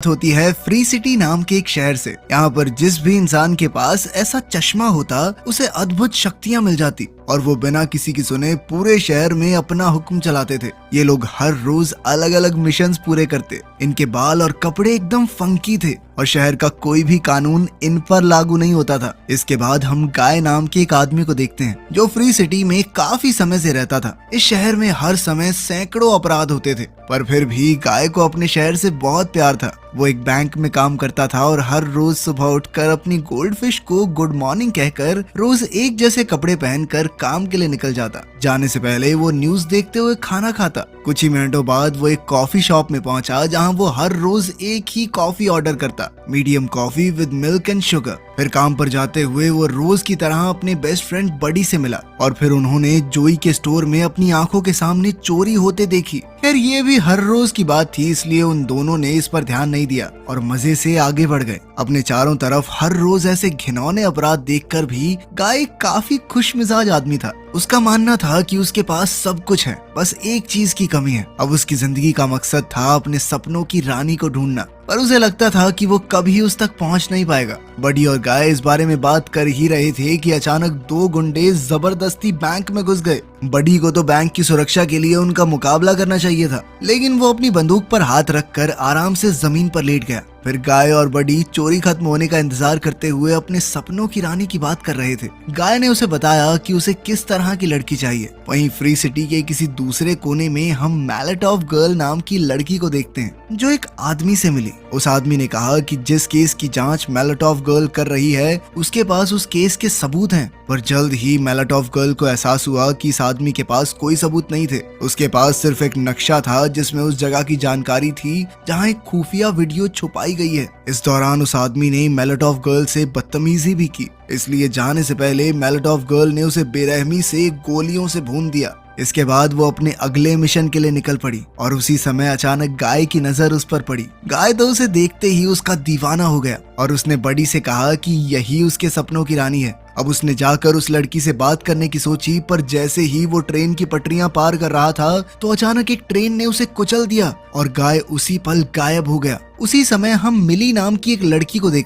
होती है free city नाम के एक शहर से। यहाँ पर जिस भी इंसान के पास ऐसा चश्मा होता उसे अद्भुत शक्तियाँ मिल जाती और वो बिना किसी की सुने पूरे शहर में अपना हुक्म चलाते थे। ये लोग हर रोज अलग अलग मिशंस पूरे करते। इनके बाल और कपड़े एकदम फंकी थे और शहर का कोई भी कानून इन पर लागू नहीं होता था। इसके बाद हम गाय नाम के एक आदमी को देखते हैं जो फ्री सिटी में काफी समय से रहता था। इस शहर में हर समय सैकड़ों अपराध होते थे, पर फिर भी गाय को अपने शहर से बहुत प्यार था। वो एक बैंक में काम करता था और हर रोज सुबह उठकर अपनी गोल्ड फिश को गुड मॉर्निंग कहकर रोज एक जैसे कपड़े पहनकर काम के लिए निकल जाता। जाने से पहले वो न्यूज देखते हुए खाना खाता। कुछ ही मिनटों बाद वो एक कॉफी शॉप में पहुंचा जहां वो हर रोज एक ही कॉफी ऑर्डर करता, medium coffee with milk and sugar. फिर काम पर जाते हुए वो रोज की तरह अपने बेस्ट फ्रेंड बडी से मिला और फिर उन्होंने जोई के स्टोर में अपनी आंखों के सामने चोरी होते देखी। खैर ये भी हर रोज की बात थी, इसलिए उन दोनों ने इस पर ध्यान नहीं दिया और मजे से आगे बढ़ गए। अपने चारों तरफ हर रोज ऐसे घिनौने अपराध देखकर भी गाय काफी खुश मिजाज आदमी था। उसका मानना था कि उसके पास सब कुछ है, बस एक चीज की कमी है। अब उसकी जिंदगी का मकसद था अपने सपनों की रानी को ढूंढना, पर उसे लगता था कि वो कभी उस तक पहुंच नहीं पाएगा। बडी और गाय इस बारे में बात कर ही रहे थे कि अचानक दो गुंडे जबरदस्ती बैंक में घुस गए। बडी को तो बैंक की सुरक्षा के लिए उनका मुकाबला करना चाहिए था, लेकिन वो अपनी बंदूक पर हाथ रखकर आराम से जमीन पर लेट गया। फिर गाय और बडी चोरी खत्म होने का इंतजार करते हुए अपने सपनों की रानी की बात कर रहे थे। गाय ने उसे बताया कि उसे किस तरह की लड़की चाहिए। वहीं फ्री सिटी के किसी दूसरे कोने में हम मैलेटॉफ गर्ल नाम की लड़की को देखते हैं जो एक आदमी से मिली। उस आदमी ने कहा कि जिस केस की जांच मैलेटॉफ गर्ल कर रही है उसके पास उस केस के सबूत हैं, पर जल्द ही मैलेटॉफ गर्ल को एहसास हुआ कि इस आदमी के पास कोई सबूत नहीं थे। उसके पास सिर्फ एक नक्शा था जिसमें उस जगह की जानकारी थी जहां एक खुफिया वीडियो छुपाई गई है। इस दौरान उस आदमी ने मैलेटॉफ गर्ल से बदतमीजी भी की, इसलिए जाने से पहले मैलेटॉफ गर्ल ने उसे बेरहमी से गोलियों से भून दिया। इसके बाद वो अपने अगले मिशन के लिए निकल पड़ी और उसी समय अचानक गाय की नजर उस पर पड़ी। गाय तो उसे देखते ही उसका दीवाना हो गया और उसने बडी से कहा कि यही उसके सपनों की रानी है। अब उसने जाकर उस लड़की से बात करने की सोची, पर जैसे ही वो ट्रेन की पटरियां पार कर रहा था तो अचानक एक ट्रेन ने उसे कुचल दिया और गाय उसी पल गायब हो गया। उसी समय हम मिली नाम की एक लड़की को देखते